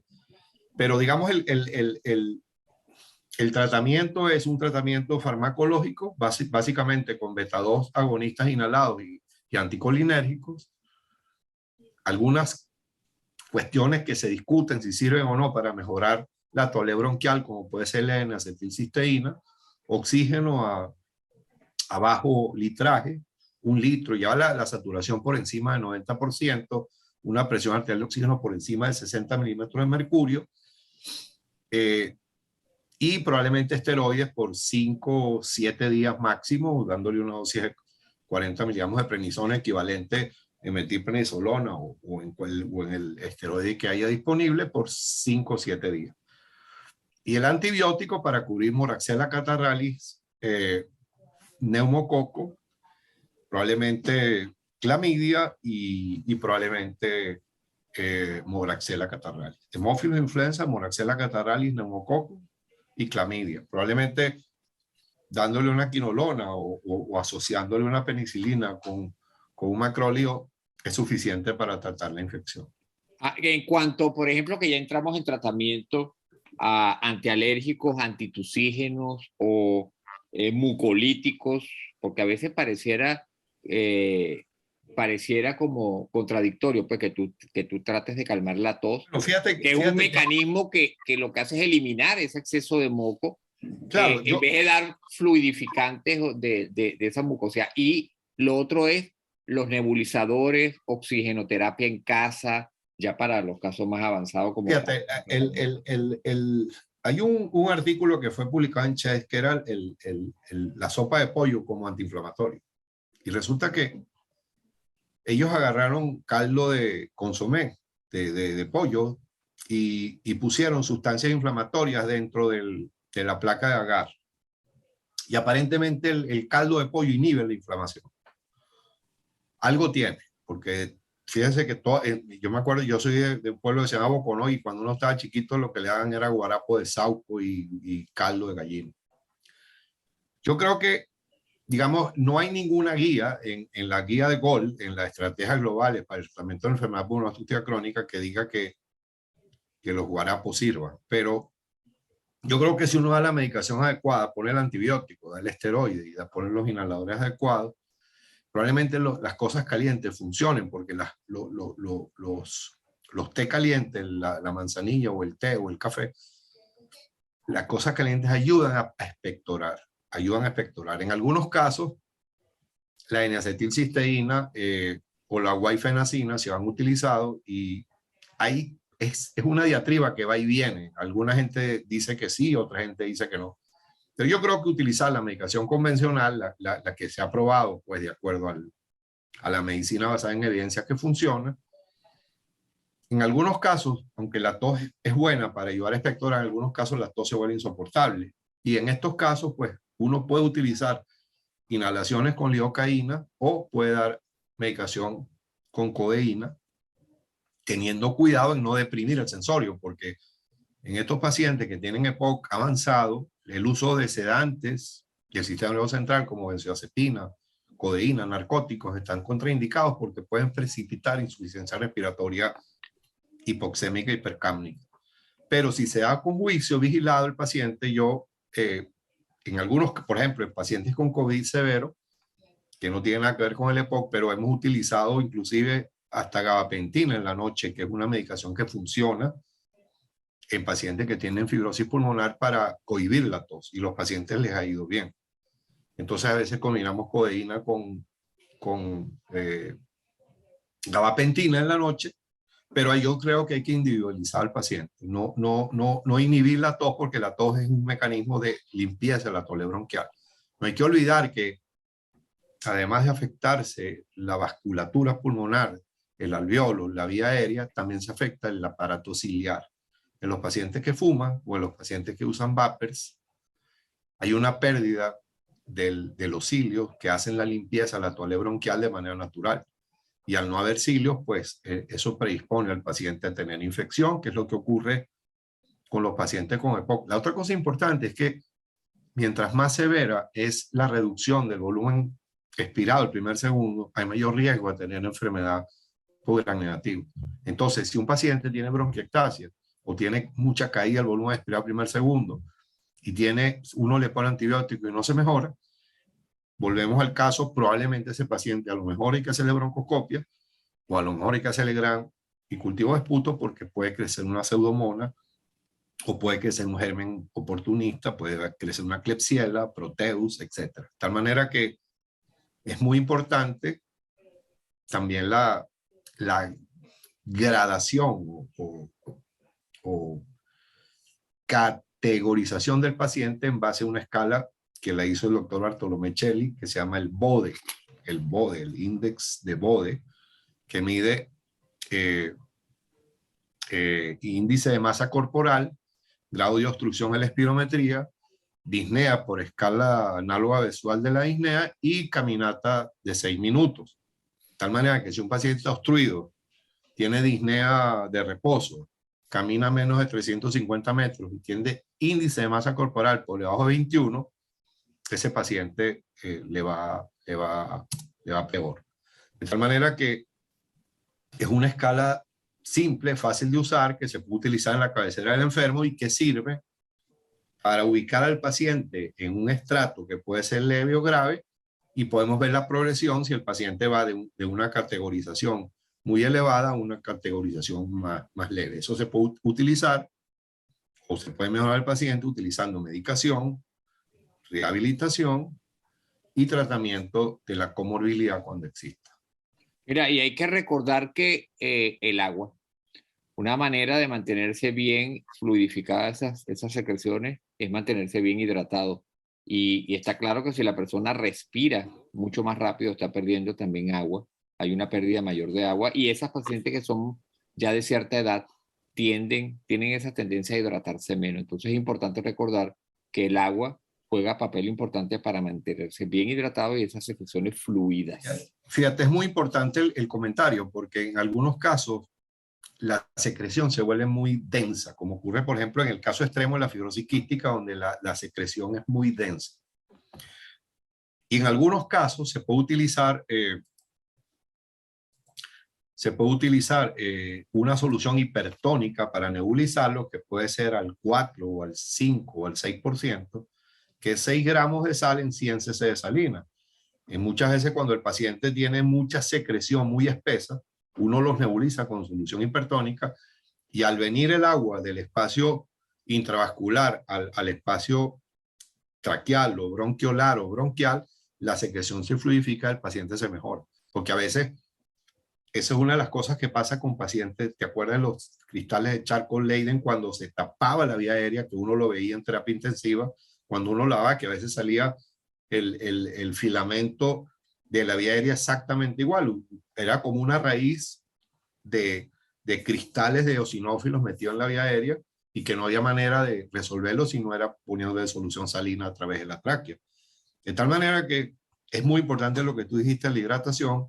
Pero digamos, el tratamiento es un tratamiento farmacológico, básicamente con beta-2 agonistas inhalados y anticolinérgicos. Algunas cuestiones que se discuten si sirven o no para mejorar la tolerancia bronquial, como puede ser la N-acetilcisteína, oxígeno a bajo litraje, 1 litro, ya la saturación por encima del 90%, una presión arterial de oxígeno por encima de 60 milímetros de mercurio, y probablemente esteroides por 5 o 7 días máximo, dándole una dosis de 40 miligramos de prednisona equivalente en metilprednisolona o en el esteroide que haya disponible por 5 o 7 días. Y el antibiótico para cubrir Moraxella catarrhalis, neumococo, probablemente clamidia y probablemente Moraxella catarrhalis. Hemófilos influenza, Moraxella catarrhalis, neumococo y clamidia. Probablemente dándole una quinolona o asociándole una penicilina con un macróleo es suficiente para tratar la infección. En cuanto, por ejemplo, que ya entramos en tratamiento a antialérgicos, antitusígenos o mucolíticos, porque a veces pareciera como contradictorio, pues que tú trates de calmar la tos, Pero fíjate, que es un mecanismo que lo que hace es eliminar ese exceso de moco, claro, en vez de dar fluidificantes de esa mucosidad. Y lo otro es los nebulizadores, oxigenoterapia en casa, ya para los casos más avanzados. Como fíjate, hay un artículo que fue publicado en Chess que era la sopa de pollo como antiinflamatorio. Y resulta que ellos agarraron caldo de consomé, de pollo, y pusieron sustancias inflamatorias dentro de la placa de agar. Y aparentemente el caldo de pollo inhibe la inflamación. Algo tiene, porque fíjense que yo me acuerdo, yo soy de un pueblo que se llama Bocono, y cuando uno estaba chiquito lo que le daban era guarapo de sauco y caldo de gallina. Yo creo que, digamos, no hay ninguna guía en la guía de GOL, en las estrategias globales para el tratamiento de enfermedad pulmonar crónica, que diga que los guarapos sirvan. Pero yo creo que si uno da la medicación adecuada, pone el antibiótico, da el esteroide y pone los inhaladores adecuados, probablemente las cosas calientes funcionen, porque los té calientes, la manzanilla o el té o el café, las cosas calientes ayudan a expectorar, En algunos casos, la N-acetilcisteína o la guaifenacina se han utilizado y ahí es una diatriba que va y viene. Alguna gente dice que sí, otra gente dice que no. Pero yo creo que utilizar la medicación convencional, la que se ha probado, pues de acuerdo a la medicina basada en evidencia que funciona, en algunos casos, aunque la tos es buena para ayudar a expectorar, en algunos casos la tos se vuelve insoportable. Y en estos casos, pues uno puede utilizar inhalaciones con lidocaína o puede dar medicación con codeína, teniendo cuidado en no deprimir el sensorio, porque en estos pacientes que tienen EPOC avanzado, el uso de sedantes del sistema nervioso central como benzodiazepina, codeína, narcóticos están contraindicados porque pueden precipitar insuficiencia respiratoria hipoxémica hipercápnica. Pero si se da con juicio vigilado el paciente, en algunos, por ejemplo, en pacientes con COVID severo, que no tienen nada que ver con el EPOC, pero hemos utilizado inclusive hasta gabapentina en la noche, que es una medicación que funciona en pacientes que tienen fibrosis pulmonar para cohibir la tos y los pacientes les ha ido bien. Entonces a veces combinamos codeína con gabapentina en la noche, pero yo creo que hay que individualizar al paciente, no inhibir la tos, porque la tos es un mecanismo de limpieza de la tole bronquial. No hay que olvidar que además de afectarse la vasculatura pulmonar, el alveolo, la vía aérea, también se afecta el aparato ciliar. En los pacientes que fuman o en los pacientes que usan vapers, hay una pérdida de los cilios que hacen la limpieza de la tole bronquial de manera natural. Y al no haber cilios, pues eso predispone al paciente a tener infección, que es lo que ocurre con los pacientes con EPOC. La otra cosa importante es que mientras más severa es la reducción del volumen expirado el primer segundo, hay mayor riesgo de tener enfermedad por gran negativo. Entonces, si un paciente tiene bronquiectasia o tiene mucha caída del volumen expirado el primer segundo y uno le pone antibiótico y no se mejora, volvemos al caso, probablemente ese paciente a lo mejor hay que hacerle broncoscopia o a lo mejor hay que hacerle gran y cultivo de esputo, porque puede crecer una pseudomona o puede crecer un germen oportunista, puede crecer una Klebsiella, Proteus, etc. De tal manera que es muy importante también la gradación o categorización del paciente en base a una escala que la hizo el doctor Bartolomé Celli, que se llama el BODE, el índice de BODE, que mide índice de masa corporal, grado de obstrucción en la espirometría, disnea por escala análoga visual de la disnea y caminata de 6 minutos. De tal manera que si un paciente está obstruido, tiene disnea de reposo, camina menos de 350 metros y tiene índice de masa corporal por debajo de 21, ese paciente le va peor. De tal manera que es una escala simple, fácil de usar, que se puede utilizar en la cabecera del enfermo y que sirve para ubicar al paciente en un estrato que puede ser leve o grave, y podemos ver la progresión si el paciente va de una categorización muy elevada a una categorización más leve. Eso se puede utilizar o se puede mejorar al paciente utilizando medicación, rehabilitación y tratamiento de la comorbilidad cuando exista. Mira, y hay que recordar que el agua, una manera de mantenerse bien fluidificadas esas secreciones es mantenerse bien hidratado. Y está claro que si la persona respira mucho más rápido, está perdiendo también agua. Hay una pérdida mayor de agua. Y esas pacientes que son ya de cierta edad tienen esa tendencia a hidratarse menos. Entonces es importante recordar que el agua juega papel importante para mantenerse bien hidratado y esas secreciones fluidas. Fíjate, es muy importante el comentario, porque en algunos casos la secreción se vuelve muy densa, como ocurre, por ejemplo, en el caso extremo de la fibrosis quística, donde la secreción es muy densa. Y en algunos casos se puede utilizar, una solución hipertónica para nebulizarlo, que puede ser al 4 o al 5 o al 6%, que es 6 gramos de sal en 100 cc de salina. Muchas veces cuando el paciente tiene mucha secreción muy espesa, uno los nebuliza con solución hipertónica, y al venir el agua del espacio intravascular al espacio traqueal o bronquiolar o bronquial, la secreción se fluidifica, el paciente se mejora. Porque a veces, esa es una de las cosas que pasa con pacientes. ¿Te acuerdas de los cristales de Charcot-Leyden cuando se tapaba la vía aérea, que uno lo veía en terapia intensiva, cuando uno lavaba, que a veces salía el filamento de la vía aérea exactamente igual? Era como una raíz de cristales de eosinófilos metidos en la vía aérea, y que no había manera de resolverlo si no era poniendo de solución salina a través de la tráquea. De tal manera que es muy importante lo que tú dijiste, la hidratación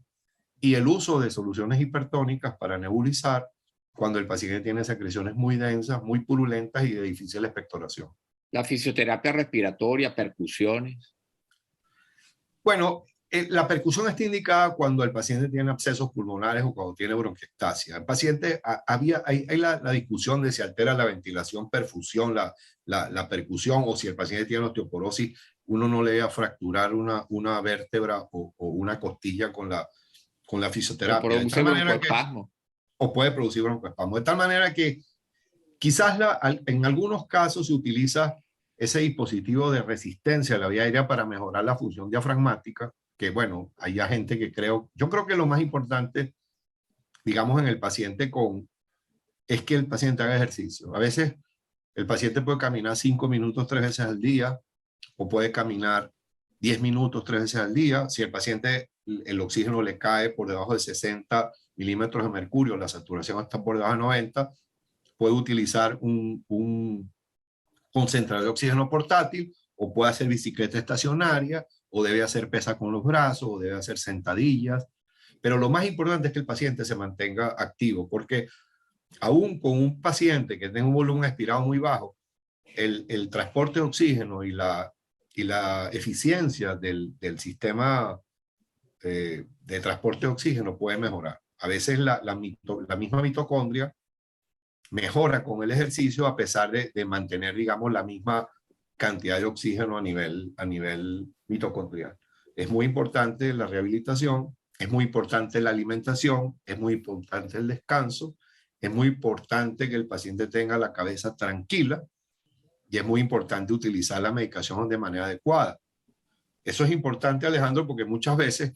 y el uso de soluciones hipertónicas para nebulizar cuando el paciente tiene secreciones muy densas, muy purulentas y de difícil expectoración. La fisioterapia respiratoria, percusiones. Bueno, la percusión está indicada cuando el paciente tiene abscesos pulmonares o cuando tiene bronquiectasia. El paciente, hay la discusión de si altera la ventilación, perfusión, la percusión, o si el paciente tiene osteoporosis, uno no le va a fracturar una vértebra o una costilla con la fisioterapia. O puede producir broncoespasmo. O puede producir broncoespasmo. De tal manera que Quizás en algunos casos se utiliza ese dispositivo de resistencia a la vía aérea para mejorar la función diafragmática, que bueno, hay gente que yo creo que lo más importante, digamos, en el paciente es que el paciente haga ejercicio. A veces el paciente puede caminar 5 minutos 3 veces al día o puede caminar 10 minutos 3 veces al día. Si el paciente el oxígeno le cae por debajo de 60 milímetros de mercurio, la saturación está por debajo de 90, puede utilizar un concentrador de oxígeno portátil o puede hacer bicicleta estacionaria o debe hacer pesa con los brazos o debe hacer sentadillas. Pero lo más importante es que el paciente se mantenga activo, porque aún con un paciente que tenga un volumen expirado muy bajo, el transporte de oxígeno y la eficiencia del sistema de transporte de oxígeno puede mejorar. A veces la misma mitocondria mejora con el ejercicio a pesar de mantener, digamos, la misma cantidad de oxígeno a nivel mitocondrial. Es muy importante la rehabilitación, es muy importante la alimentación, es muy importante el descanso, es muy importante que el paciente tenga la cabeza tranquila y es muy importante utilizar la medicación de manera adecuada. Eso es importante, Alejandro, porque muchas veces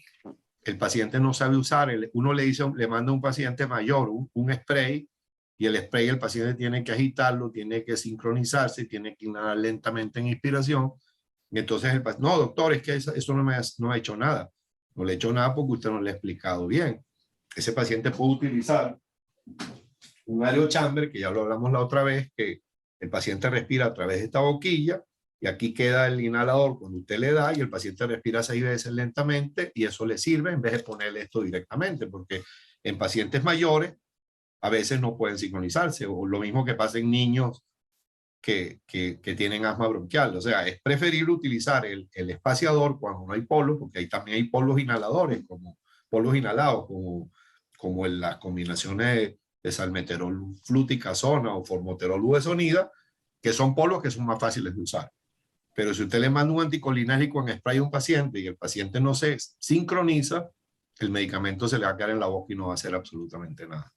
el paciente no sabe usar, uno le manda a un paciente mayor un spray y el spray el paciente tiene que agitarlo, tiene que sincronizarse, tiene que inhalar lentamente en inspiración. Y entonces el paciente, no, doctor, es que eso no ha hecho nada. No le ha hecho nada porque usted no le ha explicado bien. Ese paciente puede utilizar un aerochamber, que ya lo hablamos la otra vez, que el paciente respira a través de esta boquilla y aquí queda el inhalador cuando usted le da y el paciente respira 6 veces lentamente y eso le sirve en vez de ponerle esto directamente, porque en pacientes mayores a veces no pueden sincronizarse, o lo mismo que pasa en niños que tienen asma bronquial. O sea, es preferible utilizar el espaciador cuando no hay polos, porque ahí también hay polos inhaladores, como polos inhalados, como en las combinaciones de salmeterol fluticasona o formoterol budesonida, que son polos que son más fáciles de usar. Pero si usted le manda un anticolinérgico en spray a un paciente y el paciente no se sincroniza, el medicamento se le va a quedar en la boca y no va a hacer absolutamente nada.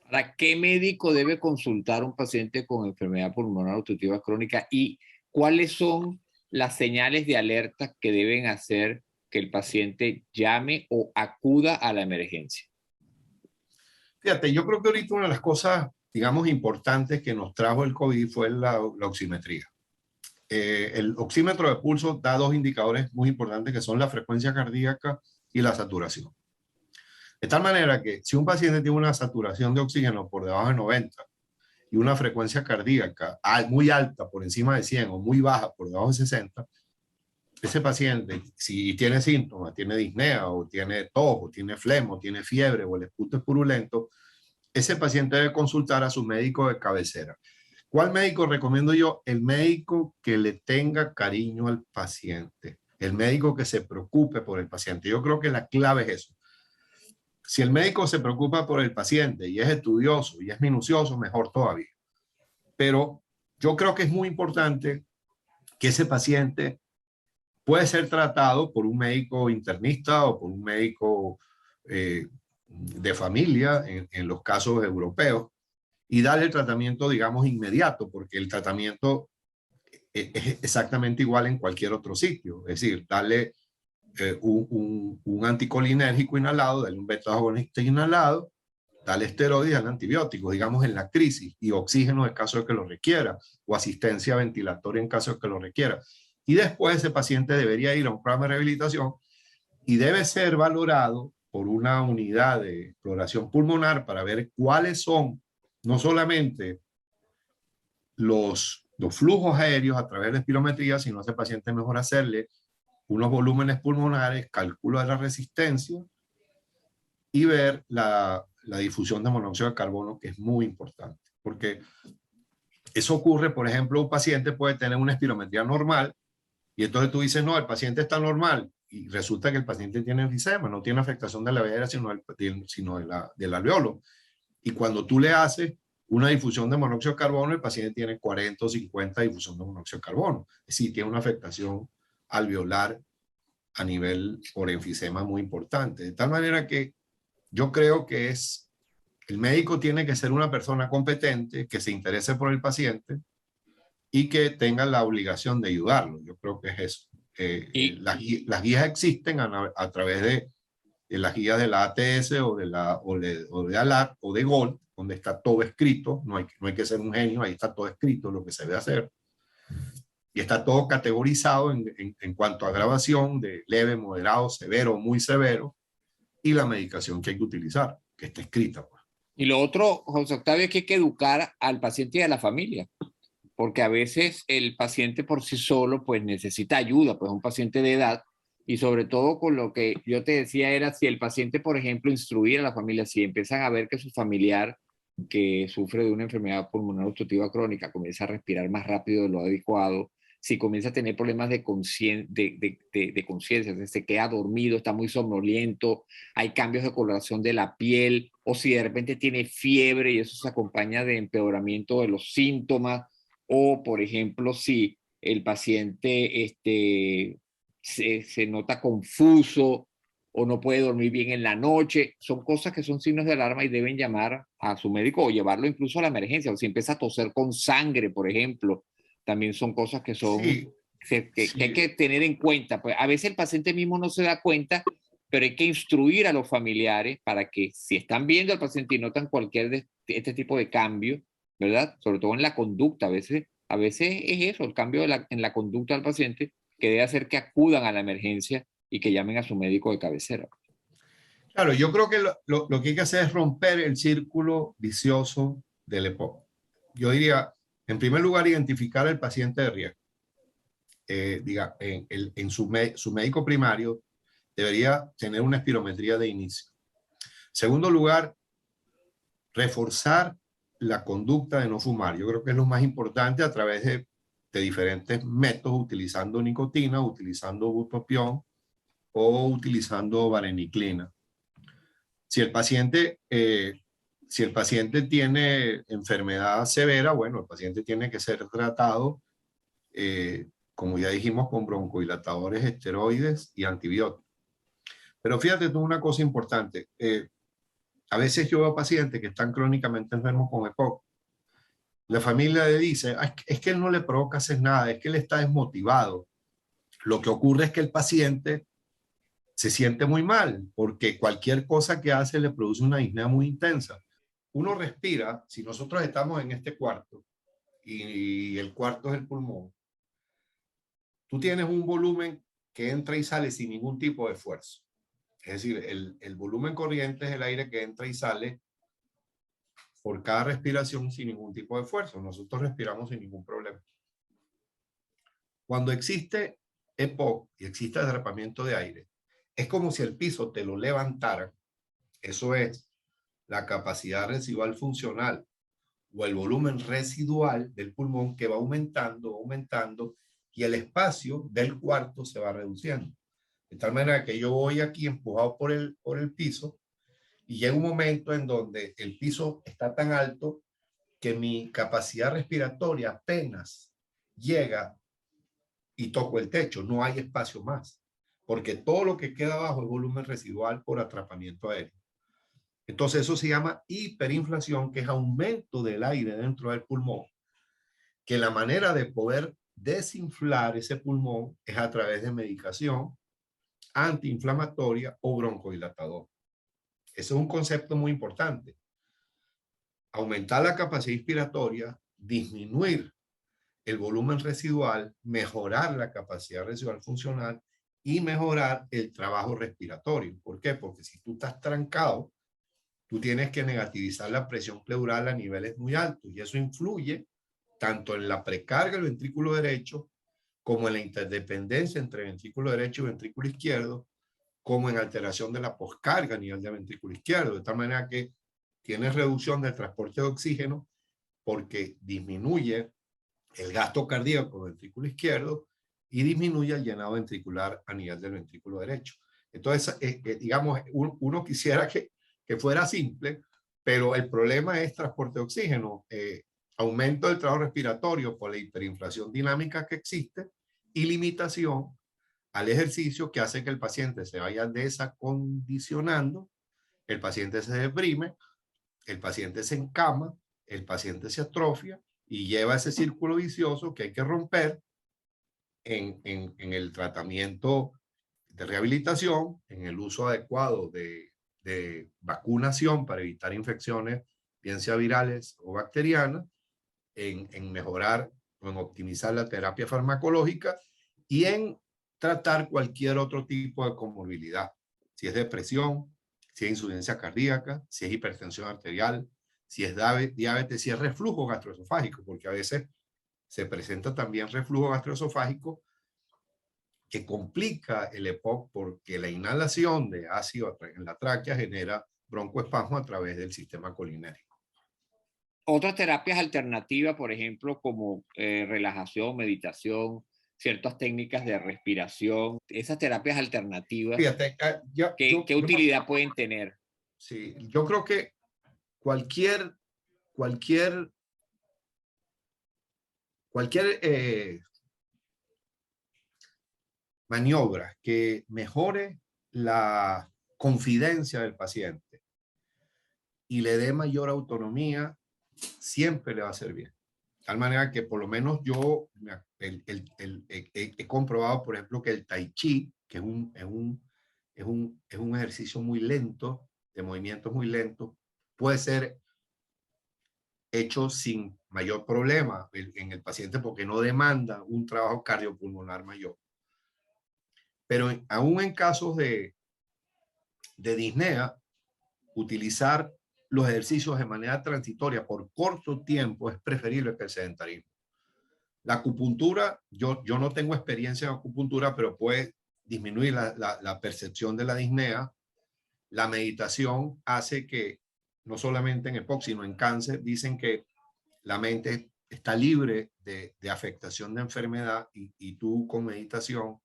¿Para qué médico debe consultar un paciente con enfermedad pulmonar obstructiva crónica y cuáles son las señales de alerta que deben hacer que el paciente llame o acuda a la emergencia? Fíjate, yo creo que ahorita una de las cosas, digamos, importantes que nos trajo el COVID fue la oximetría. El oxímetro de pulso da 2 indicadores muy importantes que son la frecuencia cardíaca y la saturación. De tal manera que si un paciente tiene una saturación de oxígeno por debajo de 90 y una frecuencia cardíaca muy alta por encima de 100 o muy baja por debajo de 60, ese paciente, si tiene síntomas, tiene disnea o tiene tos o tiene flema o tiene fiebre o el esputo es purulento, ese paciente debe consultar a su médico de cabecera. ¿Cuál médico recomiendo yo? El médico que le tenga cariño al paciente, el médico que se preocupe por el paciente. Yo creo que la clave es eso. Si el médico se preocupa por el paciente y es estudioso y es minucioso, mejor todavía. Pero yo creo que es muy importante que ese paciente puede ser tratado por un médico internista o por un médico de familia en los casos europeos y darle el tratamiento, digamos, inmediato, porque el tratamiento es exactamente igual en cualquier otro sitio. Es decir, darle un anticolinérgico inhalado, darle un beta-agonista inhalado, darle esteroides, darle antibióticos, digamos, en la crisis, y oxígeno en caso de que lo requiera, o asistencia ventilatoria en caso de que lo requiera. Y después ese paciente debería ir a un programa de rehabilitación y debe ser valorado por una unidad de exploración pulmonar para ver cuáles son no solamente los flujos aéreos a través de espirometría, sino a ese paciente mejor hacerle unos volúmenes pulmonares, cálculo de la resistencia y ver la difusión de monóxido de carbono, que es muy importante, porque eso ocurre, por ejemplo, un paciente puede tener una espirometría normal y entonces tú dices, no, el paciente está normal y resulta que el paciente tiene enfisema, no tiene afectación de la vía aérea, sino del alveolo. Y cuando tú le haces una difusión de monóxido de carbono, el paciente tiene 40 o 50 difusión de monóxido de carbono. Es decir, tiene una afectación alveolar a nivel por enfisema muy importante. De tal manera que yo creo que es El médico tiene que ser una persona competente, que se interese por el paciente y que tenga la obligación de ayudarlo. Yo creo que es eso. Y, Las guías existen a través de las guías de la ATS o de ALAT o de GOLD, donde está todo escrito. No hay que ser un genio, ahí está todo escrito lo que se debe hacer. Y está todo categorizado en cuanto a grabación de leve, moderado, severo, muy severo, y la medicación que hay que utilizar, que está escrita, pues. y lo otro, José Octavio, es que hay que educar al paciente y a la familia, porque a veces el paciente por sí solo pues necesita ayuda, pues un paciente de edad, y sobre todo con lo que yo te decía era si el paciente, por ejemplo, instruir a la familia, si empiezan a ver que su familiar que sufre de una enfermedad pulmonar obstructiva crónica comienza a respirar más rápido de lo adecuado, si comienza a tener problemas de conciencia, se queda dormido, está muy somnoliento, hay cambios de coloración de la piel, o si de repente tiene fiebre y eso se acompaña de empeoramiento de los síntomas, o por ejemplo, si el paciente se nota confuso o no puede dormir bien en la noche, son cosas que son signos de alarma y deben llamar a su médico o llevarlo incluso a la emergencia, o si empieza a toser con sangre, por ejemplo, también son cosas que son Sí, que hay sí. que tener en cuenta. Pues a veces el paciente mismo no se da cuenta, pero hay que instruir a los familiares para que si están viendo al paciente y notan cualquier de este tipo de cambio, ¿verdad? Sobre todo en la conducta, a veces es eso, el cambio en la conducta del paciente que debe hacer que acudan a la emergencia y que llamen a su médico de cabecera. Claro, yo creo que lo que hay que hacer es romper el círculo vicioso del EPOC. Yo diría, en primer lugar, identificar al paciente de riesgo. Su médico primario debería tener una espirometría de inicio. Segundo lugar, reforzar la conducta de no fumar. Yo creo que es lo más importante a través de diferentes métodos, utilizando nicotina, utilizando bupropión o utilizando vareniclina. Si el paciente, si el paciente tiene enfermedad severa, bueno, el paciente tiene que ser tratado, como ya dijimos, con broncodilatadores, esteroides y antibióticos. Pero fíjate tú una cosa importante. A veces yo veo pacientes que están crónicamente enfermos con EPOC. La familia le dice, "Ah, es que él no le provoca hacer nada, es que él está desmotivado". Lo que ocurre es que el paciente se siente muy mal porque cualquier cosa que hace le produce una disnea muy intensa. Uno respira, si nosotros estamos en este cuarto y el cuarto es el pulmón, tú tienes un volumen que entra y sale sin ningún tipo de esfuerzo. Es decir, el volumen corriente es el aire que entra y sale por cada respiración sin ningún tipo de esfuerzo. Nosotros respiramos sin ningún problema. Cuando existe EPOC y existe atrapamiento de aire, es como si el piso te lo levantara. Eso es la capacidad residual funcional o el volumen residual del pulmón que va aumentando, aumentando, y el espacio del cuarto se va reduciendo. De tal manera que yo voy aquí empujado por el piso y llega un momento en donde el piso está tan alto que mi capacidad respiratoria apenas llega y toco el techo, no hay espacio más, porque todo lo que queda abajo es volumen residual por atrapamiento aéreo. Entonces eso se llama hiperinflación, que es aumento del aire dentro del pulmón, que la manera de poder desinflar ese pulmón es a través de medicación antiinflamatoria o broncodilatador. Ese es un concepto muy importante. Aumentar la capacidad inspiratoria, disminuir el volumen residual, mejorar la capacidad residual funcional y mejorar el trabajo respiratorio. ¿Por qué? Porque si tú estás trancado, tú tienes que negativizar la presión pleural a niveles muy altos y eso influye tanto en la precarga del ventrículo derecho como en la interdependencia entre ventrículo derecho y ventrículo izquierdo, como en alteración de la poscarga a nivel del ventrículo izquierdo, de tal manera que tienes reducción del transporte de oxígeno porque disminuye el gasto cardíaco del ventrículo izquierdo y disminuye el llenado ventricular a nivel del ventrículo derecho. Entonces, digamos, uno quisiera que fuera simple, pero el problema es transporte de oxígeno, aumento del trabajo respiratorio por la hiperinflación dinámica que existe y limitación al ejercicio que hace que el paciente se vaya desacondicionando, el paciente se deprime, el paciente se encama, el paciente se atrofia y lleva ese círculo vicioso que hay que romper en el tratamiento de rehabilitación, en el uso adecuado de vacunación para evitar infecciones, bien sea virales o bacterianas, en mejorar o en optimizar la terapia farmacológica y en tratar cualquier otro tipo de comorbilidad, si es depresión, si es insuficiencia cardíaca, si es hipertensión arterial, si es diabetes, si es reflujo gastroesofágico, porque a veces se presenta también reflujo gastroesofágico que complica el EPOC porque la inhalación de ácido en la tráquea genera broncoespasmo a través del sistema colinérico. Otras terapias alternativas, por ejemplo, como relajación, meditación, ciertas técnicas de respiración, esas terapias alternativas, Fíjate, ¿qué utilidad pueden tener? Sí, yo creo que cualquier, cualquier, cualquier maniobra que mejore la confidencia del paciente y le dé mayor autonomía, siempre le va a hacer bien. De tal manera que por lo menos yo he comprobado, por ejemplo, que el tai chi, que es un ejercicio muy lento, de movimientos muy lentos, puede ser hecho sin mayor problema en el paciente porque no demanda un trabajo cardiopulmonar mayor. Pero aún en casos de disnea, utilizar los ejercicios de manera transitoria por corto tiempo es preferible que el sedentarismo. La acupuntura, yo no tengo experiencia en acupuntura, pero puede disminuir la percepción de la disnea. La meditación hace que, no solamente en EPOC, sino en cáncer, dicen que la mente está libre de afectación de enfermedad y tú con meditación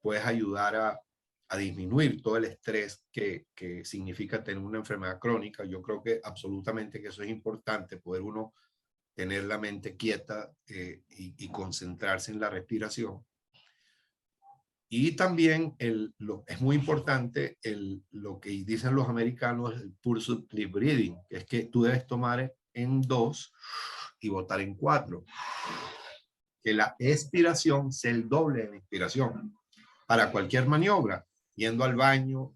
puedes ayudar a disminuir todo el estrés que significa tener una enfermedad crónica. Yo creo que absolutamente que eso es importante, poder uno tener la mente quieta y concentrarse en la respiración. Y también es muy importante lo que dicen los americanos, el pulse lip breathing, que es que tú debes tomar en 2 y botar en 4. Que la expiración sea el doble de la inspiración para cualquier maniobra, yendo al baño,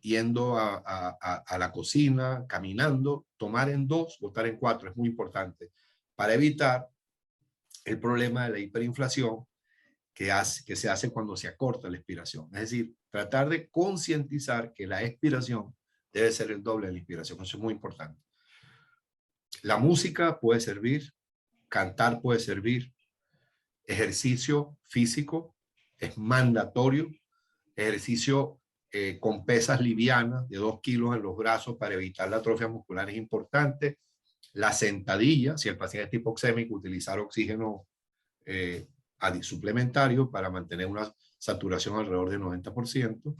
yendo a la cocina, caminando, tomar en 2, botar en 4 es muy importante para evitar el problema de la hiperinflación que se hace cuando se acorta la expiración. Es decir, tratar de concientizar que la expiración debe ser el doble de la inspiración. Eso es muy importante. La música puede servir, cantar puede servir, ejercicio físico es mandatorio, ejercicio con pesas livianas de 2 kilos en los brazos para evitar la atrofia muscular es importante. La sentadilla, si el paciente es hipoxémico, utilizar oxígeno suplementario para mantener una saturación alrededor del 90%.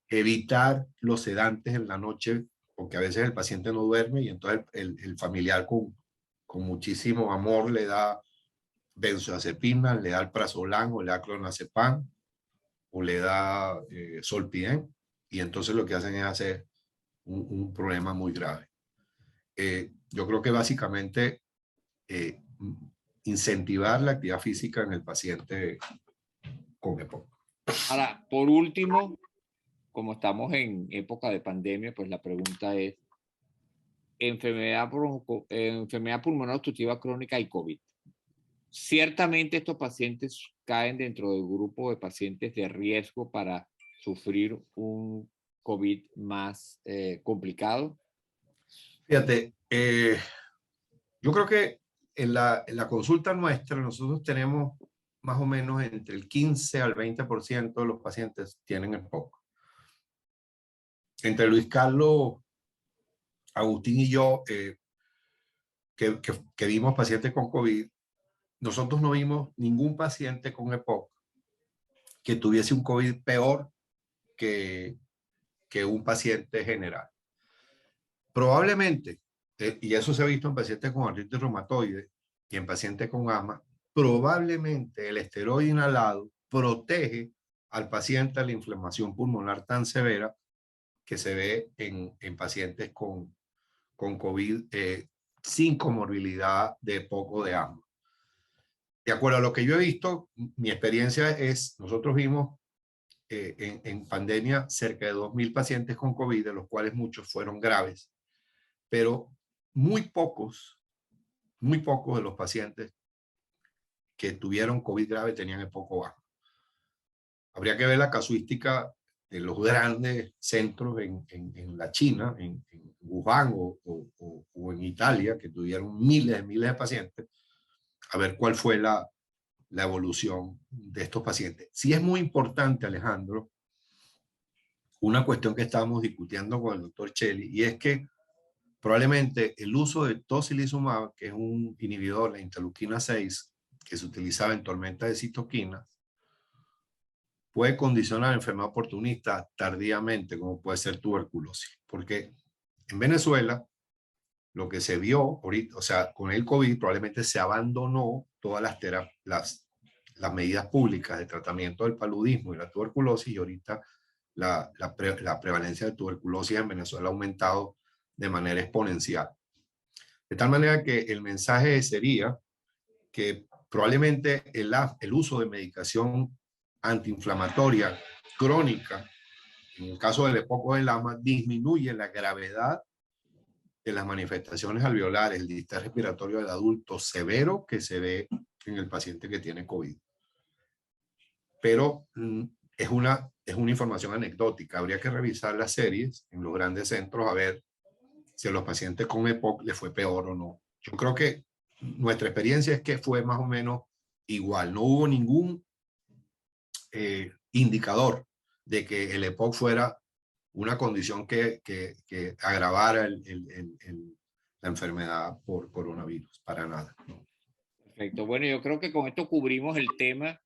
Evitar los sedantes en la noche, porque a veces el paciente no duerme y entonces el familiar con muchísimo amor le da benzodiazepina, le da alprazolam o le da clonazepam o le da Solpidem y entonces lo que hacen es hacer un problema muy grave. Yo creo que básicamente incentivar la actividad física en el paciente con EPOC. Ahora, por último, como estamos en época de pandemia, pues la pregunta es, enfermedad pulmonar obstructiva crónica y COVID. Ciertamente estos pacientes caen dentro del grupo de pacientes de riesgo para sufrir un COVID más complicado. Fíjate, yo creo que en la consulta nuestra nosotros tenemos más o menos entre el 15 al 20% de los pacientes tienen EPOC. Entre Luis Carlos, Agustín y yo, que vimos pacientes con COVID, nosotros no vimos ningún paciente con EPOC que tuviese un COVID peor que un paciente general. Probablemente, y eso se ha visto en pacientes con artritis reumatoide y en pacientes con asma, probablemente el esteroide inhalado protege al paciente de la inflamación pulmonar tan severa que se ve en pacientes con COVID sin comorbilidad de EPOC o de asma. De acuerdo a lo que yo he visto, mi experiencia es, nosotros vimos en pandemia cerca de 2.000 pacientes con COVID, de los cuales muchos fueron graves, pero muy pocos de los pacientes que tuvieron COVID grave tenían EPOC o asma. Habría que ver la casuística de los grandes centros en la China, en Wuhan o en Italia, que tuvieron miles de pacientes, a ver cuál fue la evolución de estos pacientes. Sí es muy importante, Alejandro, una cuestión que estábamos discutiendo con el doctor Chelly, y es que probablemente el uso de tocilizumab, que es un inhibidor de la interleuquina 6, que se utilizaba en tormenta de citoquinas, puede condicionar enfermedad oportunista tardíamente, como puede ser tuberculosis. Porque en Venezuela, lo que se vio ahorita, o sea, con el COVID probablemente se abandonó todas las medidas públicas de tratamiento del paludismo y la tuberculosis, y ahorita la prevalencia de tuberculosis en Venezuela ha aumentado de manera exponencial. De tal manera que el mensaje sería que probablemente el uso de medicación antiinflamatoria crónica, en el caso del EPOC o del asma, disminuye la gravedad de las manifestaciones alveolares, el distrés respiratorio del adulto severo que se ve en el paciente que tiene COVID. Pero es una información anecdótica. Habría que revisar las series en los grandes centros a ver si a los pacientes con EPOC les fue peor o no. Yo creo que nuestra experiencia es que fue más o menos igual. No hubo ningún indicador de que el EPOC fuera una condición que agravara la enfermedad por coronavirus, para nada. ¿No? Perfecto. Bueno, yo creo que con esto cubrimos el tema.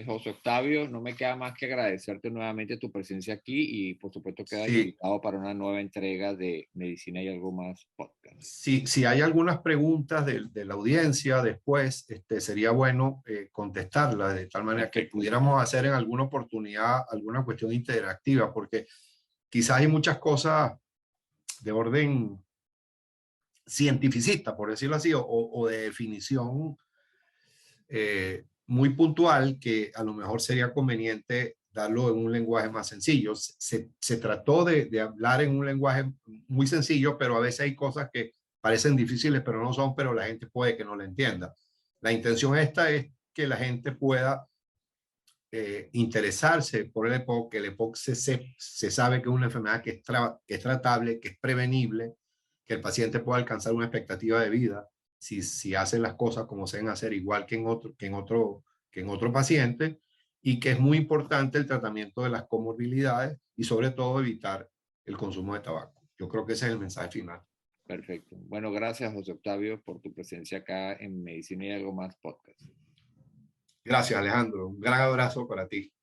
José Octavio, no me queda más que agradecerte nuevamente tu presencia aquí y por supuesto quedas invitado para una nueva entrega de Medicina y Algo Más podcast. Si hay algunas preguntas de la audiencia después, sería bueno contestarlas de tal manera que pudiéramos hacer en alguna oportunidad alguna cuestión interactiva, porque quizás hay muchas cosas de orden cientificista, por decirlo así, o de definición muy puntual, que a lo mejor sería conveniente darlo en un lenguaje más sencillo. Se trató de hablar en un lenguaje muy sencillo, pero a veces hay cosas que parecen difíciles, pero no son, pero la gente puede que no lo entienda. La intención esta es que la gente pueda interesarse por el EPOC, que el EPOC se sabe que es una enfermedad que es tratable, que es prevenible, que el paciente pueda alcanzar una expectativa de vida si hace las cosas como se deben hacer, igual que en otro paciente, y que es muy importante el tratamiento de las comorbilidades y sobre todo evitar el consumo de tabaco. Yo creo que ese es el mensaje final. Perfecto. Bueno, gracias José Octavio por tu presencia acá en Medicina y Algo Más podcast. Gracias, Alejandro. Un gran abrazo para ti.